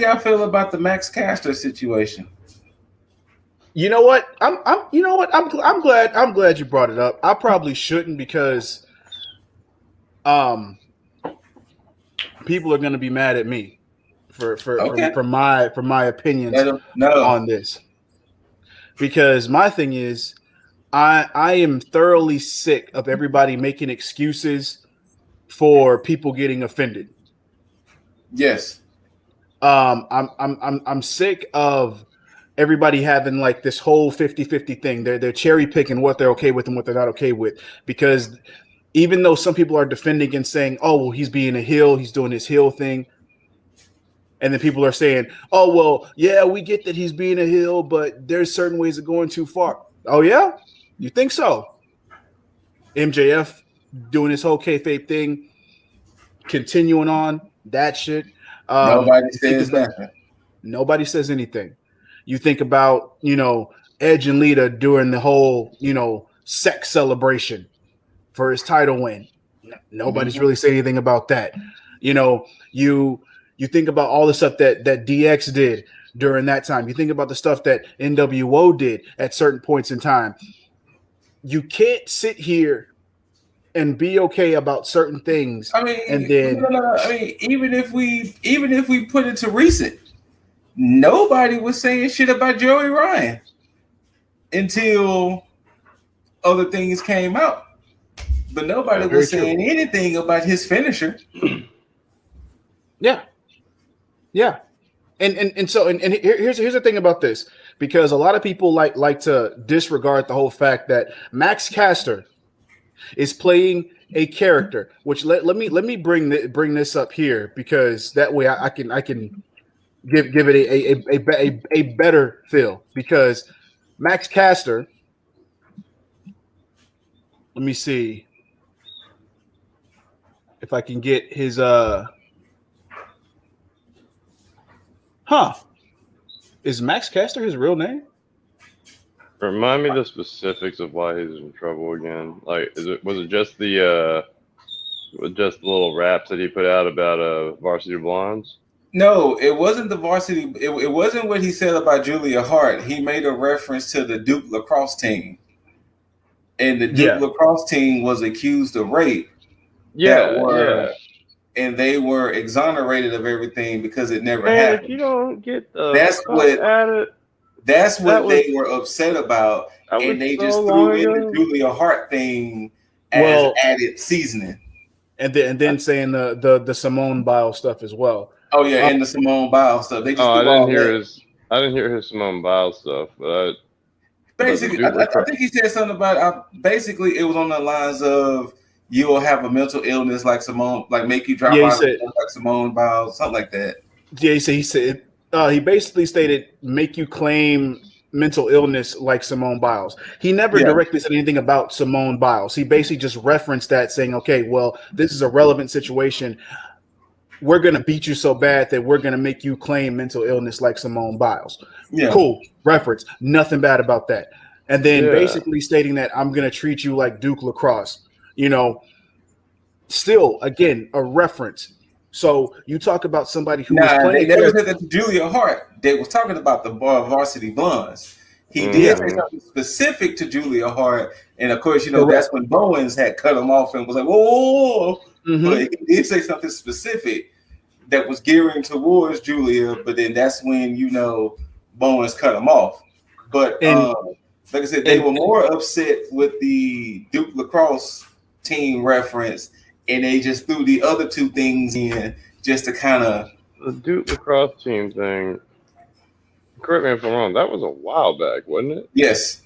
y'all feel about the Max Caster situation? You know what? I'm glad you brought it up. I probably shouldn't because um people are going to be mad at me Okay. for my opinions No. on this. Because my thing is I am thoroughly sick of everybody making excuses for people getting offended. Yes. I'm sick of everybody having like this whole 50-50 thing. They're cherry picking what they're okay with and what they're not okay with. Because even though some people are defending and saying, "Oh, well, he's being a heel, he's doing his heel thing," and then people are saying, "Oh, well, yeah, we get that he's being a heel, but there's certain ways of going too far." Oh yeah, you think so? MJF doing his whole kayfabe thing, continuing on that shit. Nobody You think says about nothing. nobody says anything. You think about Edge and Lita during the whole sex celebration for his title win. Nobody's really saying anything about that. You think about all the stuff that DX did during that time. You think about the stuff that NWO did at certain points in time. You can't sit here and be okay about certain things. I mean, and then even if we put it to recent, nobody was saying shit about Joey Ryan until other things came out. But nobody was saying anything about his finisher. Yeah. And here's the thing about this, because a lot of people like to disregard the whole fact that Max Caster is playing a character. Which let me bring this up here, because that way I can give it a better feel, because Max Caster. Let me see if I can get his Is Max Caster his real name? Remind me the specifics of why he's in trouble again. Like, was it just the little raps that he put out about Varsity Blondes? No, it wasn't the varsity. It wasn't what he said about Julia Hart. He made a reference to the Duke lacrosse team, and the Duke lacrosse team was accused of rape. And they were exonerated of everything because it never happened. If you don't get that's what they were upset about, and they just threw in the Julia Hart thing as added seasoning. And then saying the Simone Biles stuff as well. Oh yeah, and the Simone Biles stuff. They just I didn't hear his Simone Biles stuff, but basically, I think he said something about. Basically, it was on the lines of, you will have a mental illness like Simone, like make you drop out like Simone Biles, something like that. Yeah, he said he basically stated, make you claim mental illness like Simone Biles. He never directly said anything about Simone Biles. He basically just referenced that, saying, okay, well, this is a relevant situation. We're going to beat you so bad that we're going to make you claim mental illness like Simone Biles. Yeah. Cool. Reference. Nothing bad about that. And then basically stating that I'm going to treat you like Duke lacrosse. Still, again, a reference. So you talk about somebody who was playing. They never said that to Julia Hart. They was talking about the Varsity Blondes. He did say something specific to Julia Hart. And of course, that's when Bowens had cut him off and was like, whoa. But he did say something specific that was gearing towards Julia, but then that's when Bowens cut him off. But like I said, they were more upset with the Duke lacrosse team reference, and they just threw the other two things in just to kind of the Duke lacrosse team thing. Correct me if I'm wrong. That was a while back, wasn't it? Yes.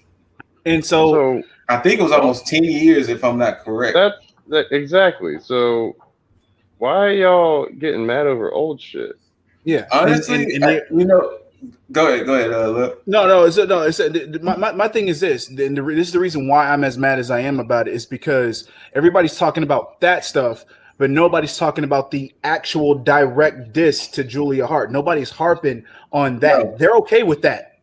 And so I think it was almost 10 years, if I'm not correct. That exactly. So why are y'all getting mad over old shit? Yeah, honestly, go ahead. Look. My thing is this. And this is the reason why I'm as mad as I am about it, is because everybody's talking about that stuff, but nobody's talking about the actual direct diss to Julia Hart. Nobody's harping on that. No. They're okay with that,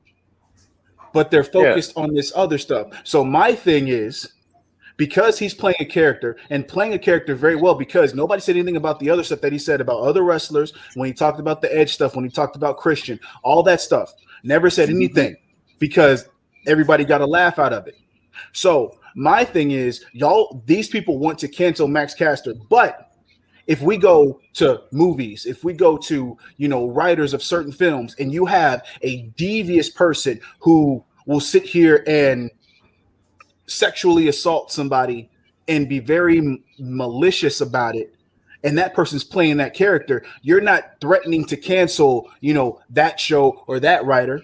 but they're focused on this other stuff. So my thing is, because he's playing a character and playing a character very well, because nobody said anything about the other stuff that he said about other wrestlers when he talked about the Edge stuff, when he talked about Christian, all that stuff. Never said anything because everybody got a laugh out of it. So my thing is, y'all, these people want to cancel Max Caster, but if we go to movies, if we go to, writers of certain films, and you have a devious person who will sit here and sexually assault somebody and be very malicious about it, and that person's playing that character, you're not threatening to cancel, that show or that writer.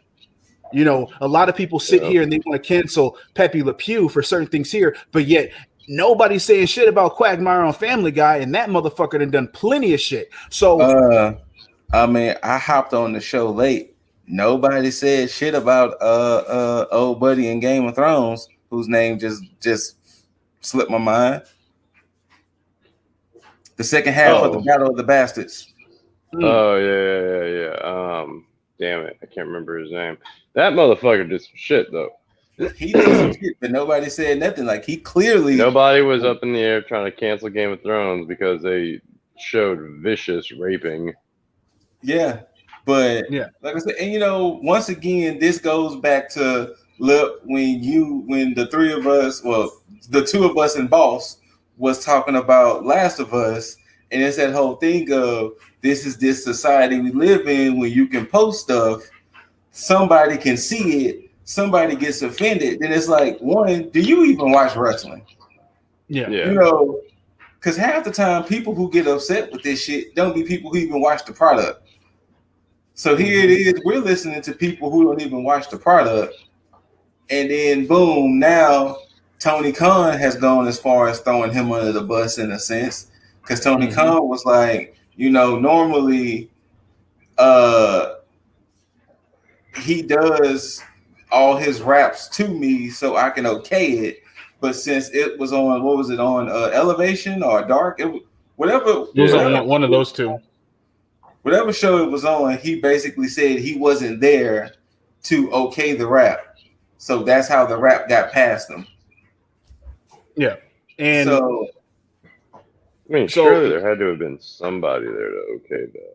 A lot of people sit here and they want to cancel Pepe Le Pew for certain things here, but yet nobody's saying shit about Quagmire on Family Guy, and that motherfucker done plenty of shit. So, I hopped on the show late. Nobody said shit about old buddy in Game of Thrones, whose name just slipped my mind. The second half of the Battle of the Bastards. Oh yeah. Damn it, I can't remember his name. That motherfucker did some shit though. He did some shit, but nobody said nothing. Like, he clearly... Nobody was up in the air trying to cancel Game of Thrones because they showed vicious raping. Yeah, but like I said, and once again, this goes back to, look, when the three of us, well, the two of us and Boss was talking about Last of Us, and it's that whole thing of, this is this society we live in, when you can post stuff, somebody can see it, somebody gets offended, then it's like, one, do you even watch wrestling? Yeah. Because half the time, people who get upset with this shit don't be people who even watch the product. So here it is, we're listening to people who don't even watch the product, and then boom, now Tony Khan has gone as far as throwing him under the bus in a sense, because Tony Khan was like, normally he does all his raps to me so I can okay it, but since it was on, what was it on, Elevation or Dark, whatever, it was on one of those two, whatever show it was on, he basically said he wasn't there to okay the rap, so that's how the rap got past him. Yeah, and so surely there had to have been somebody there to okay that.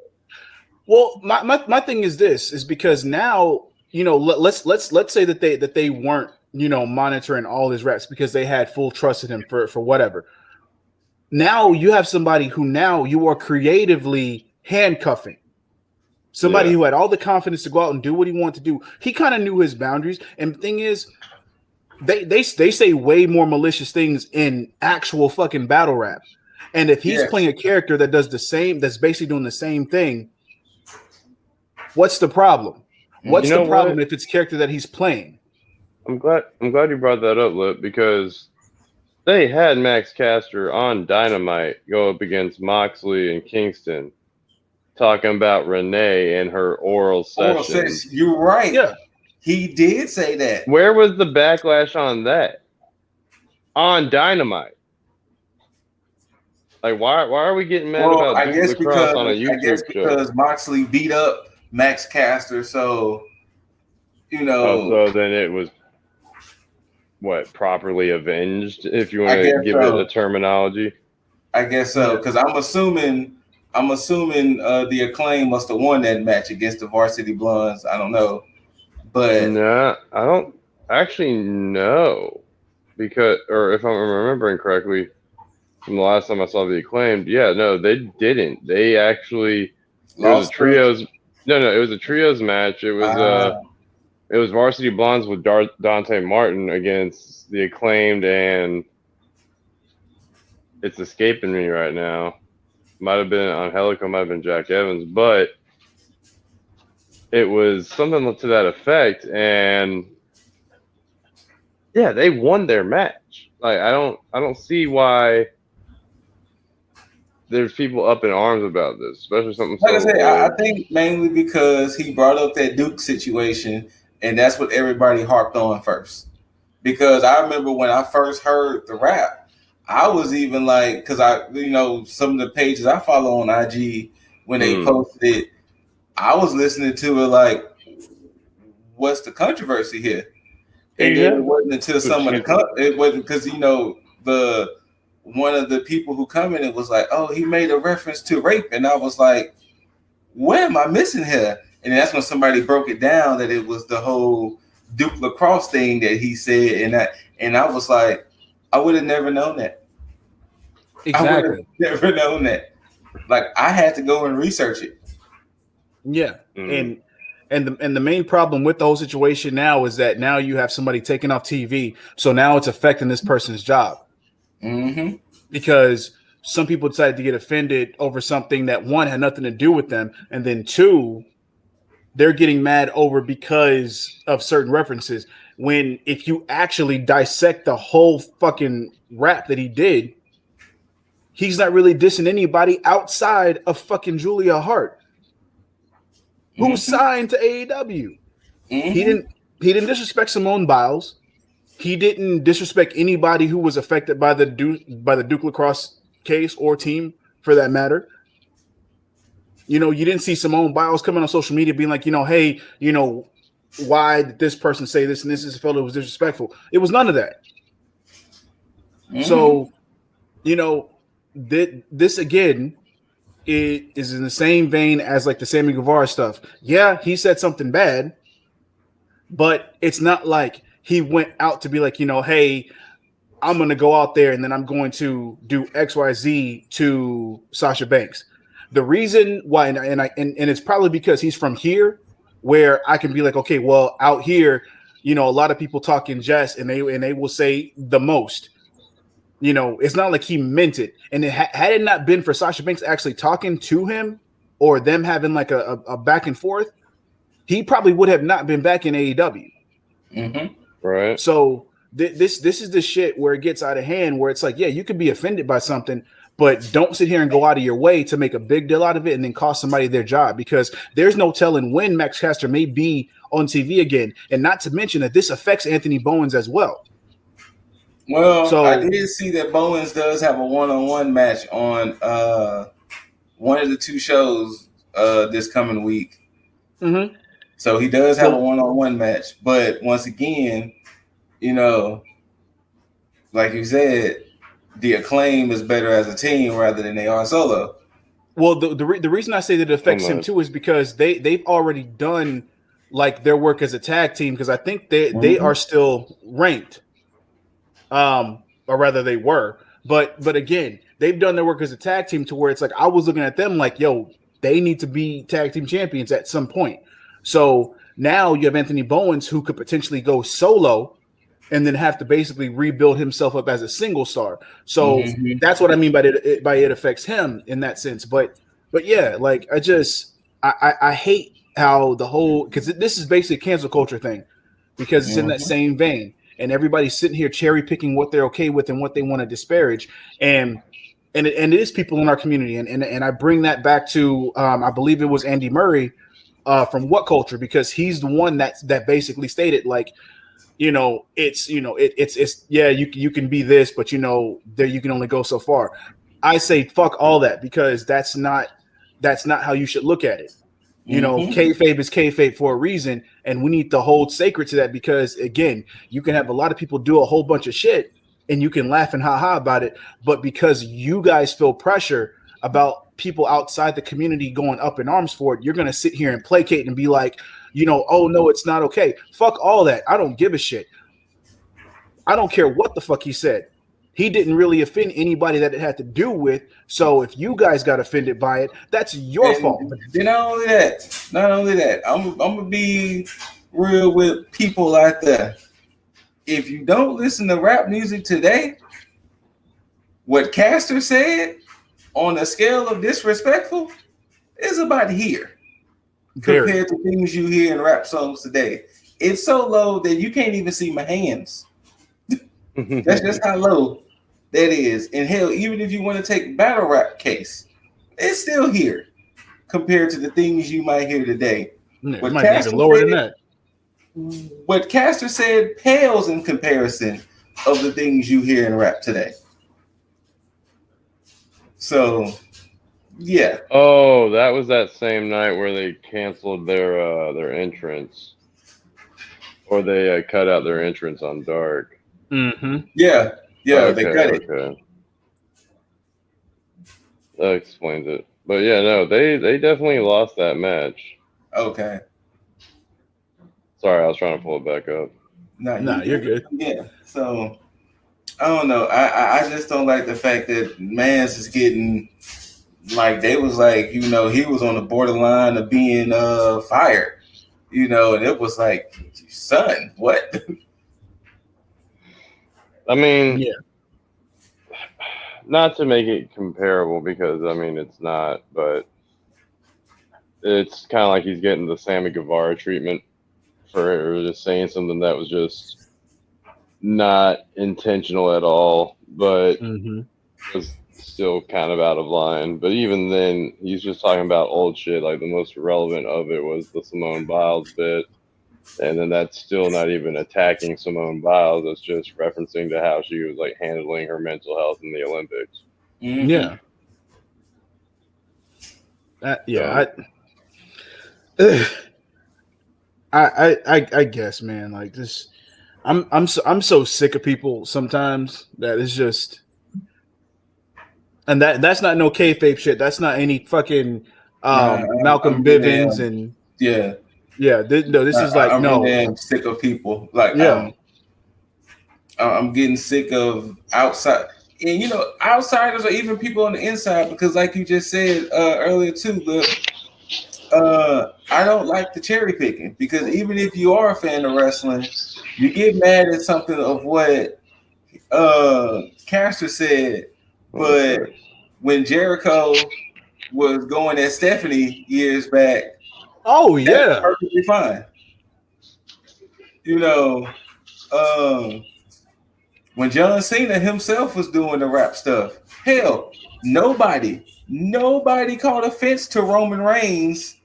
Well, my thing is this, is because now, let's say that they weren't, monitoring all his reps because they had full trust in him for whatever. Now you have somebody who now you are creatively handcuffing. Somebody who had all the confidence to go out and do what he wanted to do. He kind of knew his boundaries. And the thing is, they say way more malicious things in actual fucking battle rap. And if he's playing a character that does the same, that's basically doing the same thing, what's the problem? What's the problem if it's character that he's playing? I'm glad you brought that up, Lip, because they had Max Caster on Dynamite go up against Moxley and Kingston, talking about Renee and her oral sessions. You're right. Yeah, he did say that. Where was the backlash on that? On Dynamite. Like, why are we getting mad about the cross on a YouTube show? I guess because Moxley beat up Max Caster, so so then it was properly avenged, if you want to give it a terminology. I guess so, because I'm assuming the Acclaim must have won that match against the Varsity Blondes. I don't know, but no, I don't actually know, because, or if I'm remembering correctly from the last time I saw the Acclaimed, they didn't. They actually it was a trios. No, it was a trios match. It was Varsity Blondes with Dante Martin against the Acclaimed, and it's escaping me right now. Might have been Angelico, might have been Jack Evans, but it was something to that effect, and they won their match. Like, I don't see why there's people up in arms about this, especially something. Like I said, I think mainly because he brought up that Duke situation, and that's what everybody harped on first. Because I remember when I first heard the rap, I was even like, because some of the pages I follow on IG, when they posted it, I was listening to it like, what's the controversy here? And then it wasn't until it wasn't because one of the people who commented was like, "Oh, he made a reference to rape," and I was like, "What am I missing here?" And that's when somebody broke it down that it was the whole Duke lacrosse thing that he said, and I was like, I would have never known that. Exactly. I would have never known that. Like, I had to go and research it. Yeah, and the main problem with the whole situation now is that now you have somebody taken off TV, so now it's affecting this person's job. Mm-hmm. Because some people decided to get offended over something that, one, had nothing to do with them, and then two, they're getting mad over because of certain references. When if you actually dissect the whole fucking rap that he did, he's not really dissing anybody outside of fucking Julia Hart, who signed to AEW. He didn't disrespect Simone Biles. He didn't disrespect anybody who was affected by the Duke lacrosse case or team, for that matter. You know, you didn't see Simone Biles coming on social media being like, hey, why did this person say this and this is felt it was disrespectful? It was none of that. So, this again is in the same vein as like the Sammy Guevara stuff. Yeah, he said something bad, but it's not like he went out to be like, hey, I'm going to go out there and then I'm going to do XYZ to Sasha Banks. The reason why, and it's probably because he's from here, where I can be like, okay, well, out here, a lot of people talk in jest and they will say the most. It's not like he meant it. And had it not been for Sasha Banks actually talking to him or them having like a back and forth, he probably would have not been back in AEW. Mm-hmm. Right. So this is the shit where it gets out of hand, where it's like, yeah, you could be offended by something, but don't sit here and go out of your way to make a big deal out of it and then cost somebody their job, because there's no telling when Max Caster may be on TV again. And not to mention that this affects Anthony Bowens as well. Well, so, I did see that Bowens does have a one-on-one match on one of the two shows this coming week. Mm-hmm. So he does have a one-on-one match. But once again, like you said, the Acclaim is better as a team rather than they are solo. Well, the reason I say that it affects him too is because they've already done like their work as a tag team, because I think they are still ranked. Or rather they were, but again, they've done their work as a tag team to where it's like, I was looking at them like, yo, they need to be tag team champions at some point. So now you have Anthony Bowens, who could potentially go solo and then have to basically rebuild himself up as a single star. So that's what I mean by it affects him in that sense. But yeah, like I hate how the whole, because this is basically a cancel culture thing, because it's in that same vein. And everybody's sitting here cherry picking what they're okay with and what they want to disparage, and it is people in our community, and I bring that back to I believe it was Andy Murray from What Culture, because he's the one that basically stated like, it's yeah, you can be this, but there you can only go so far. I say fuck all that, because that's not how you should look at it. Kayfabe is kayfabe for a reason, and we need to hold sacred to that, because again, you can have a lot of people do a whole bunch of shit and you can laugh and ha about it, but because you guys feel pressure about people outside the community going up in arms for it, you're going to sit here and placate and be like, oh no, it's not okay. Fuck all that. I don't give a shit. I don't care what the fuck he said. He didn't really offend anybody that it had to do with. So if you guys got offended by it, that's your fault. Not only that, I'm gonna be real with people out there. If you don't listen to rap music today, what Caster said on a scale of disrespectful is about here compared to things you hear in rap songs today. It's so low that you can't even see my hands. That's just how low that is. And hell, even if you want to take battle rap case, it's still here compared to the things you might hear today. What might be even lower than that. What Caster said pales in comparison of the things you hear in rap today. So, yeah. Oh, that was that same night where they canceled their entrance, or they cut out their entrance on Dark. Mm-hmm. Yeah. Yeah, they cut it. Okay. That explains it. But yeah, no, they definitely lost that match. Okay. Sorry, I was trying to pull it back up. No, you're good. Yeah. So I don't know. I just don't like the fact that Mans is getting like they was like, he was on the borderline of being fired. And it was like, son, what? I mean, Yeah. Not to make it comparable because I mean it's not, but it's kind of like he's getting the Sammy Guevara treatment for just saying something that was just not intentional at all, but was still kind of out of line. But even then, he's just talking about old shit. Like the most relevant of it was the Simone Biles bit. And then that's still not even attacking Simone Biles. It's just referencing to how she was like handling her mental health in the Olympics. Mm-hmm. Yeah. I guess, man. Like this, I'm so sick of people sometimes that it's just, and that's not no kayfabe shit. That's not any fucking Malcolm Bivens and yeah. This is like I'm sick of people. Like I'm getting sick of outside, and outsiders or even people on the inside, because like you just said earlier too, but I don't like the cherry picking, because even if you are a fan of wrestling, you get mad at something of what Caster said, but when Jericho was going at Stephanie years back, that's perfectly fine. When John Cena himself was doing the rap stuff, hell, nobody called offense to Roman Reigns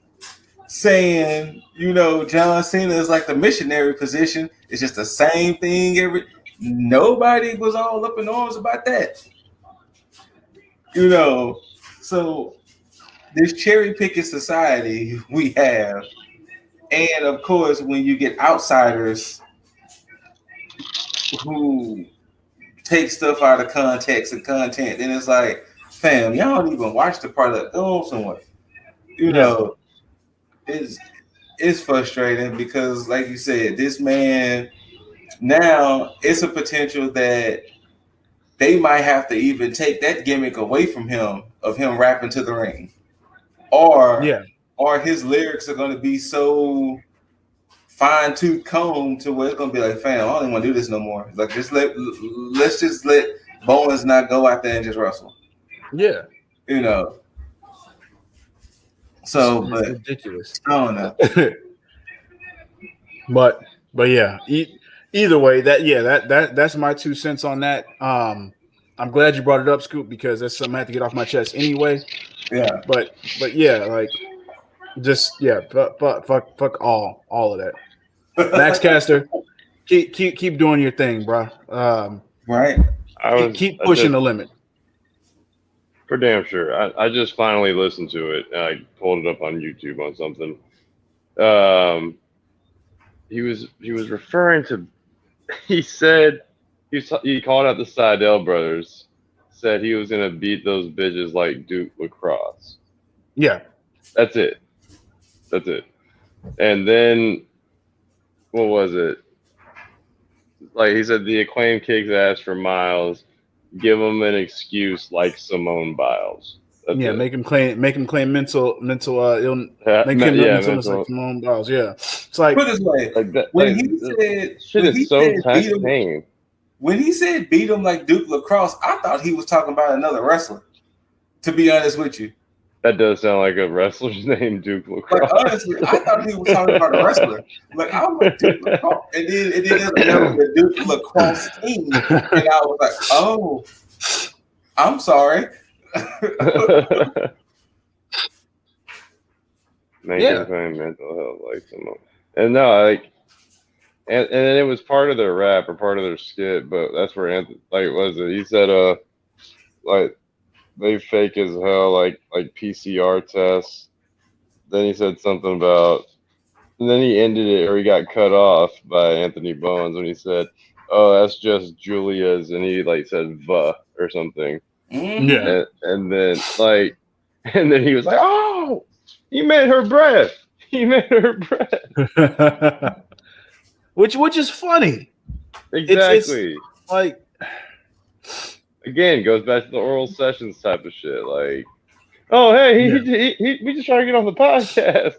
saying, John Cena is like the missionary position. It's just the same thing. Nobody was all up in arms about that. So this cherry picking society we have, and of course, when you get outsiders who take stuff out of context and content, then it's like, fam, y'all don't even watch the product. Go on somewhere. It's frustrating because, like you said, this man, now it's a potential that they might have to even take that gimmick away from him, of him rapping to the ring, or his lyrics are going to be so fine-tooth comb to where it's going to be like, fam, I don't even want to do this no more. Like, let's just let Bowens not go out there and just wrestle. Yeah. So, but ridiculous. I don't know. but yeah, either way, that's my 2 cents on that. I'm glad you brought it up, Scoop, because that's something I have to get off my chest anyway. Yeah. But yeah, like just fuck all of that. Max Caster, keep doing your thing, bro. Right. Keep pushing the limit. For damn sure. I just finally listened to it. I pulled it up on YouTube on something. He was referring to. He said he called out the Seidel brothers. Said he was gonna beat those bitches like Duke Lacrosse. Yeah, that's it. And then what was it? Like he said, the Acclaim kicks ass for miles. Give him an excuse like Simone Biles. That's it. Make him claim mental illness. Make him mental illness like Simone Biles. Yeah, it's like, put it this way, like that, when like, he said, shit is so tame. When he said beat him like Duke Lacrosse, I thought he was talking about another wrestler. To be honest with you, that does sound like a wrestler's name, Duke Lacrosse. Like, honestly, I thought he was talking about a wrestler. Like, I was like, Duke Lacrosse. And then the Duke Lacrosse team. And I was like, oh, I'm sorry. Making mental health like Simone. And no, like, and it was part of their rap or part of their skit, but that's where Anthony, like, was it? He said, like, they fake as hell, like PCR tests. Then he said something about, and then he ended it, or he got cut off by Anthony Bowens when he said, oh, that's just Julia's, and he like said "va" or something. Yeah. And then and then he was like, "Oh, you made her breath. You made her breath." which is funny. Exactly. It's like, again, goes back to the oral sessions type of shit. Like, oh, hey, we just trying to get on the podcast.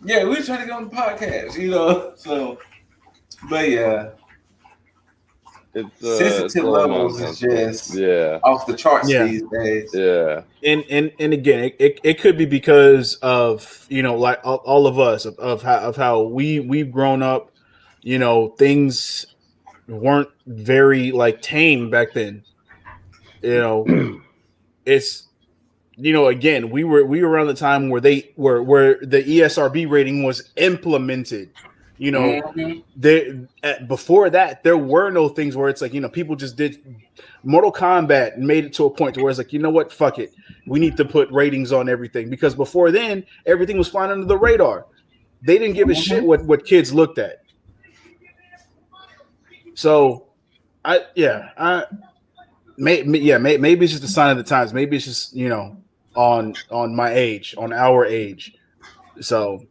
Yeah, we trying to get on the podcast, you know. So, but yeah, it's sensitive levels is just off the charts these days. Yeah, and again, it could be because of, you know, like all of us of how we've grown up. You know, things weren't very like tame back then. You know, it's, you know, again, we were around the time where where the ESRB rating was implemented. You know, before that, there were no things where it's like, you know, people just did Mortal Kombat and made it to a point to where it's like, you know what, fuck it, we need to put ratings on everything, because before then everything was flying under the radar. They didn't give a shit what kids looked at. So, maybe it's just a sign of the times. Maybe it's just, you know, on my age, on our age. So